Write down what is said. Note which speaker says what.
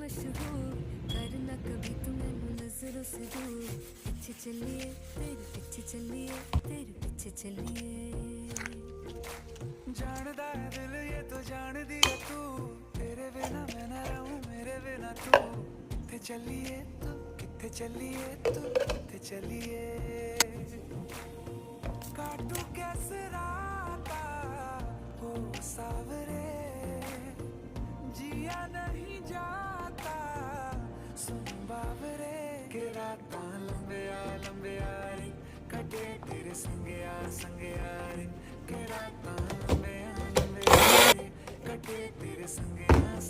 Speaker 1: मशहूर, करना कभी तुम मैनू नजरों से दूर। पीछे चलिए तेरे पीछे चलिए, तेरे पीछे चलिए।
Speaker 2: जानदा है दिल ये तो जान दिया तू, तेरे बिना मैं ना रहूं मेरे बिना तू। किथे चलिए तू, किथे चलिए तू, किथे चलिए। काटू कैसे राता हो सावरे, जिया नहीं जाता सुन बावरे। के राता लंबे रे, कटे तेरे संगया रे। के राता लंबे रे, कटे तेरे संगया